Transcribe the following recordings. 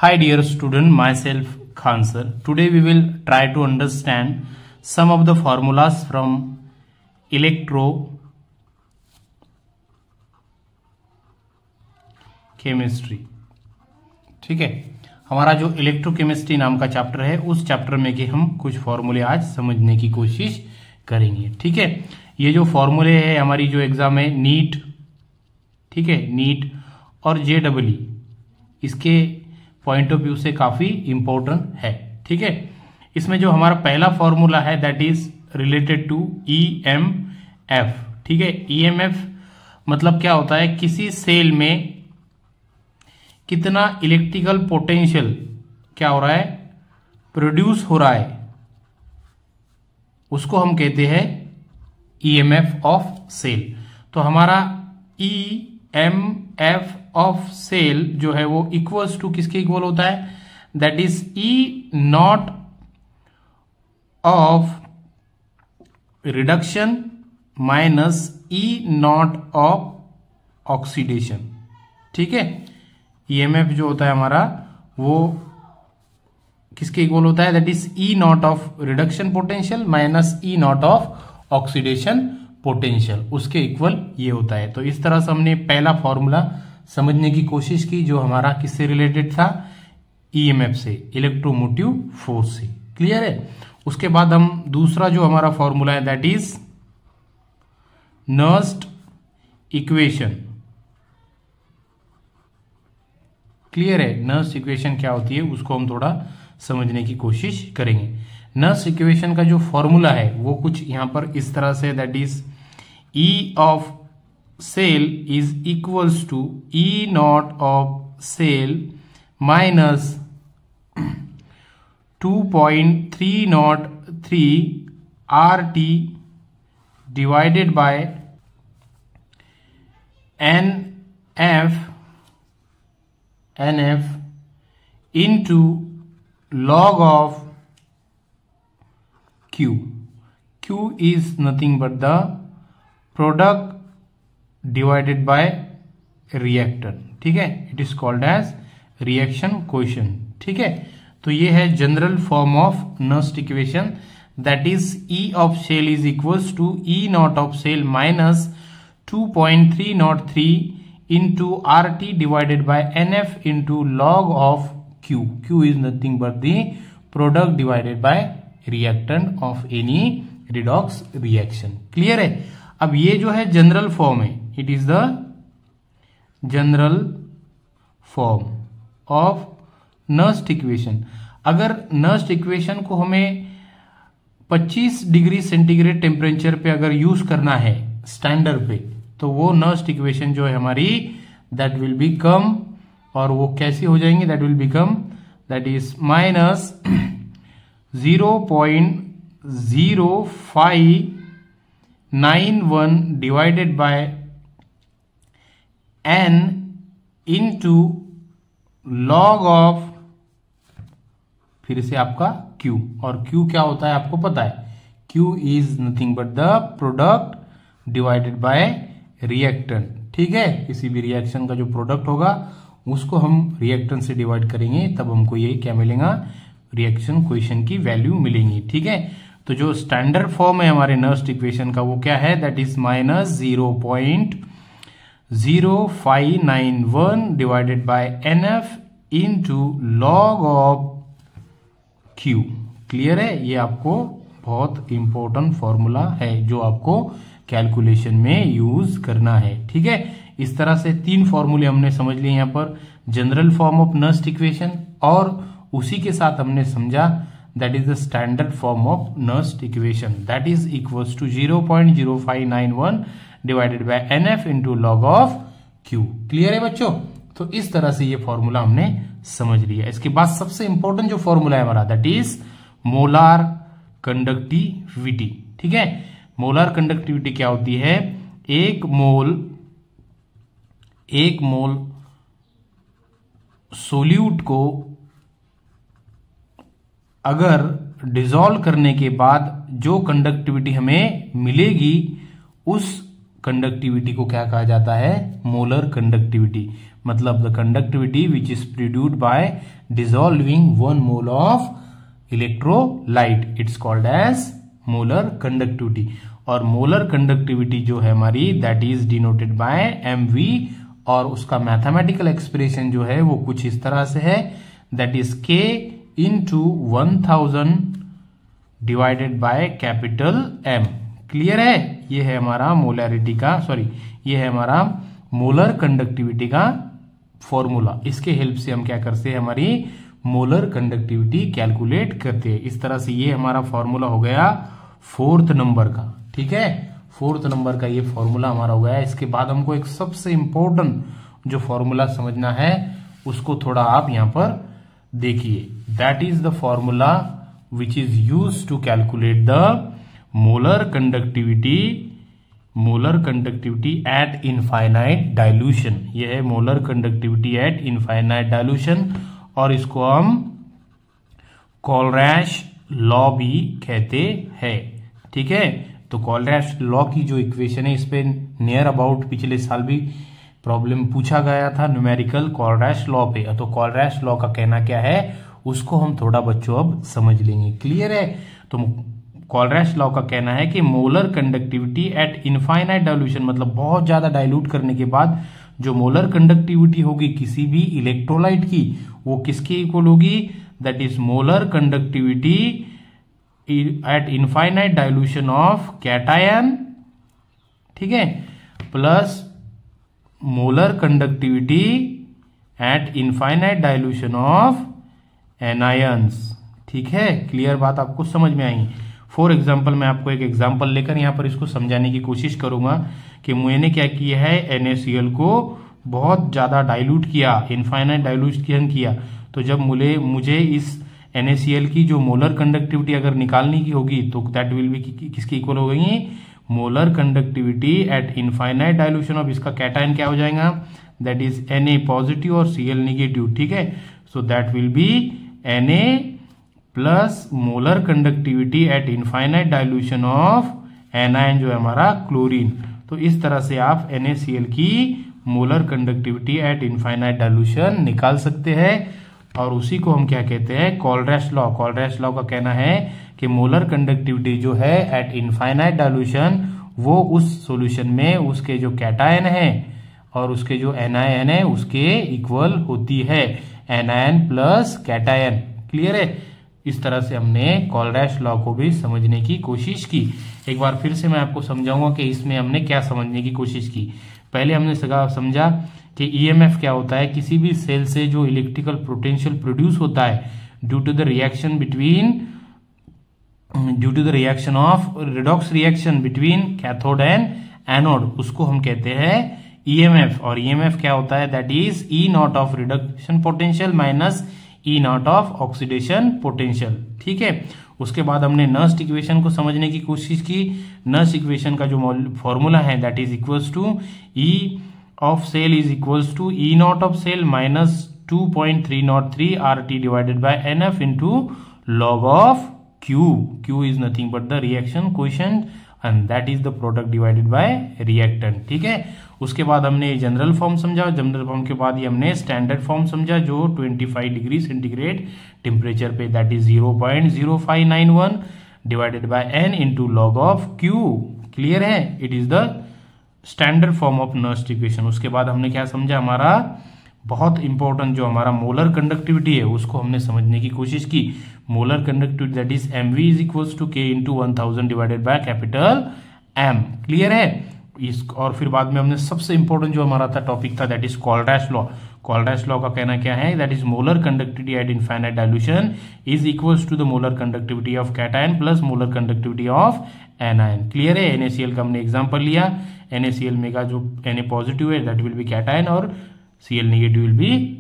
Hi dear student, myself Khan sir. Today we will try to understand some of the formulas from electrochemistry. ठीक है, हमारा जो electrochemistry नाम का chapter है उस चैप्टर में के हम कुछ फॉर्मूले आज समझने की कोशिश करेंगे. ठीक है, ये जो फॉर्मूले है हमारी जो एग्जाम है नीट, ठीक है, नीट और JEE इसके पॉइंट ऑफ व्यू से काफी इंपॉर्टेंट है. ठीक है, इसमें जो हमारा पहला फॉर्मूला है that is related to EMF. ठीक है, EMF मतलब क्या होता है, किसी सेल में कितना इलेक्ट्रिकल पोटेंशियल क्या हो रहा है, प्रोड्यूस हो रहा है, उसको हम कहते हैं EMF ऑफ सेल. तो हमारा EMF ऑफ सेल जो है वो इक्वल्स टू किसके इक्वल होता है, that is E0 of reduction minus E0 of oxidation. ठीक है, EMF जो होता है हमारा वो किसके इक्वल होता है, that is E0 of reduction potential minus E0 of oxidation potential, उसके इक्वल ये होता है. तो इस तरह से हमने पहला फॉर्मूला समझने की कोशिश की जो हमारा किससे रिलेटेड था, EMF से, इलेक्ट्रोमोटिव फोर्स से. क्लियर है. उसके बाद हम दूसरा जो हमारा फॉर्मूला है that is Nernst equation. Clear है, नर्स्ट इक्वेशन क्या होती है उसको हम थोड़ा समझने की कोशिश करेंगे. नर्स्ट इक्वेशन का जो फॉर्मूला है वो कुछ यहां पर इस तरह से, that is E of cell is equals to E0 of cell minus 2.303 RT divided by NF into log of Q. Q is nothing but the product divided by reactant. ठीक है, it is called as reaction coefficient. ठीक है, तो ये है general form of Nernst equation, that is E of cell is equals to E0 of cell minus 2.303 into RT divided by NF into log of Q. Q is nothing but the product divided by reactant of any redox reaction. Clear है. अब ये जो है general form है, it is the general form of Nernst equation. अगर Nernst equation को हमें 25 degree centigrade temperature पे अगर यूज करना है स्टैंडर्ड पे, तो वो नर्स्ट इक्वेशन जो है हमारी दैट विल बिकम, और वो कैसी हो जाएंगी, that will become that is minus 0.0591 divided bye N into log of फिर से आपका Q. और Q क्या होता है आपको पता है, Q is nothing but the product divided by reactant. ठीक है, किसी भी रिएक्शन का जो प्रोडक्ट होगा उसको हम रिएक्टेंट से डिवाइड करेंगे, तब हमको ये क्या मिलेगा, रिएक्शन कोएफिशिएंट की वैल्यू मिलेंगी. ठीक है, तो जो स्टैंडर्ड फॉर्म है हमारे नर्स्ट इक्वेशन का वो क्या है, that is minus 0.0591 divided by NF into log of Q. Clear है, ये आपको बहुत इंपॉर्टेंट फॉर्मूला है जो आपको कैलकुलेशन में यूज करना है. ठीक है, इस तरह से 3 फॉर्मूले हमने समझ लिए यहाँ पर, general form of Nernst equation, और उसी के साथ हमने समझा that is the standard form of Nernst equation, that is equals to 0.0591 divided by NF into log of Q. Clear है बच्चों. तो इस तरह से ये फॉर्मूला हमने समझ लिया. इसके बाद सबसे इंपॉर्टेंट जो फॉर्मूला है हमारा दैट इज मोलार कंडक्टिविटी. ठीक है, मोलार कंडक्टिविटी क्या होती है, एक मोल सोल्यूट को अगर डिसॉल्व करने के बाद जो कंडक्टिविटी हमें मिलेगी उस कंडक्टिविटी को क्या कहा जाता है, मोलर कंडक्टिविटी. मतलब the conductivity which is produced by dissolving 1 mole of electrolyte, it's called as molar conductivity. और मोलर कंडक्टिविटी जो है हमारी that is denoted by mv, और उसका मैथमेटिकल एक्सप्रेशन जो है वो कुछ इस तरह से है, that is k into 1000 divided by capital M। Clear है? ये है हमारा मोलैरिटी का, सॉरी ये है हमारा मोलर कंडक्टिविटी का फॉर्मूला। इसके हेल्प से हम क्या करते हैं, हमारी मोलर कंडक्टिविटी कैलकुलेट करते हैं। इस तरह से ये हमारा फॉर्मूला हो गया 4th नंबर का। ठीक है, 4th नंबर का ये फॉर्मूला हमारा हो गया। इसके बाद हमको एक सबसे इंपॉर्टेंट जो फॉर्मूला समझना है उसको थोड़ा आप यहां पर देखिए, that is the formula which is used to calculate the molar conductivity at infinite dilution. ये है molar conductivity at infinite dilution, और इसको हम कोलरैश लॉ भी कहते हैं। ठीक है, तो कोलरैश लॉ की जो इक्वेशन है, इस पे नियर अबाउट पिछले साल भी प्रॉब्लम पूछा गया था न्यूमेरिकल कोलरैश लॉ पे। तो कोलरैश लॉ का कहना क्या है उसको हम थोड़ा बच्चों अब समझ लेंगे। क्लियर है? तो कोलरैश लॉ का कहना है कि molar conductivity at infinite dilution, मतलब बहुत ज्यादा डाइल्यूट करने के बाद जो मोलर कंडक्टिविटी होगी किसी भी इलेक्ट्रोलाइट की, वो किसके इक्वल होगी, that is molar conductivity at infinite dilution of cation, ठीक है, plus molar conductivity at infinite dilution of anions. ठीक है, क्लियर बात आपको समझ में आई? फॉर एग्जाम्पल मैं आपको एक एग्जाम्पल लेकर यहां पर इसको समझाने की कोशिश करूंगा कि मैंने क्या किया है, NaCl को बहुत ज्यादा डाइल्यूट किया, इनफाइनाइट डाइल्यूशन किया। तो जब मुझे इस NaCl की जो मोलर कंडक्टिविटी अगर निकालनी की होगी तो दैट विल बी किसकी इक्वल हो गई, molar conductivity at infinite dilution of, इसका कैटायन क्या हो जाएगा, दैट इज Na पॉजिटिव और Cl निगेटिव। ठीक है, so that will be Na plus molar conductivity at infinite dilution of anion जो है हमारा क्लोरीन। तो इस तरह से आप NaCl की molar conductivity at infinite dilution निकाल सकते हैं, और उसी को हम क्या कहते हैं, कोलरैश लॉ। कोलरैश लॉ का कहना है कि मोलर कंडक्टिविटी जो है एट इनफाइनाइट डाइल्यूशन वो उस सॉल्यूशन में उसके जो कैटायन है और उसके जो एनायन है उसके इक्वल होती है, एनायन प्लस कैटायन। क्लियर है? इस तरह से हमने कोलरैश लॉ को भी समझने की कोशिश की। एक बार फिर से मैं आपको समझाऊंगा कि इसमें हमने क्या समझने की कोशिश की। पहले हमने समझा कि ईएमएफ क्या होता है, किसी भी सेल से जो इलेक्ट्रिकल पोटेंशियल प्रोड्यूस होता है due to the reaction of redox reaction between cathode and anode, उसको हम कहते हैं ईएमएफ। और ईएमएफ क्या होता है, that is E naught of reduction potential minus E naught of oxidation potential. ठीक है, उसके बाद हमने नर्स्ट इक्वेशन को समझने की कोशिश की। नर्स्ट इक्वेशन का जो फॉर्मूला है that is equals to E of cell is equals to E naught of cell minus 2.303 RT divided by NF into log of Q। Q is nothing but the reaction coefficient and that is the product divided by reactant. ठीक है, उसके बाद हमने general form समझा, general form के बाद ये हमने स्टैंडर्ड फॉर्म समझा जो 25 डिग्री सेंटीग्रेड टेम्परेचर पे that is 0.0591 divided bye n into log of Q। Clear है? It is the standard form of Nernst equation. उसके बाद हमने क्या समझा, हमारा बहुत इंपॉर्टेंट जो हमारा मोलर कंडक्टिविटी है उसको हमने समझने की कोशिश की। Molar conductivity that is mv is equals to k into 1000 divided by capital M। Clear है? और फिर बाद में हमने सबसे इंपॉर्टेंट जो हमारा था टॉपिक था that is Kohlrausch law. Kohlrausch law का कहना क्या है, that is molar conductivity at infinite dilution is equals to the molar conductivity of cation plus molar conductivity of anion. Clear है? NaCl का हमने एग्जांपल लिया, NaCl में का जो Na पॉजिटिव है दैट विल बी कैटायन और Cl नेगेटिव विल बी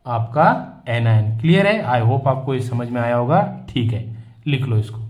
आपका एनायन। क्लियर है? आई होप आपको ये समझ में आया होगा। ठीक है, लिख लो इसको।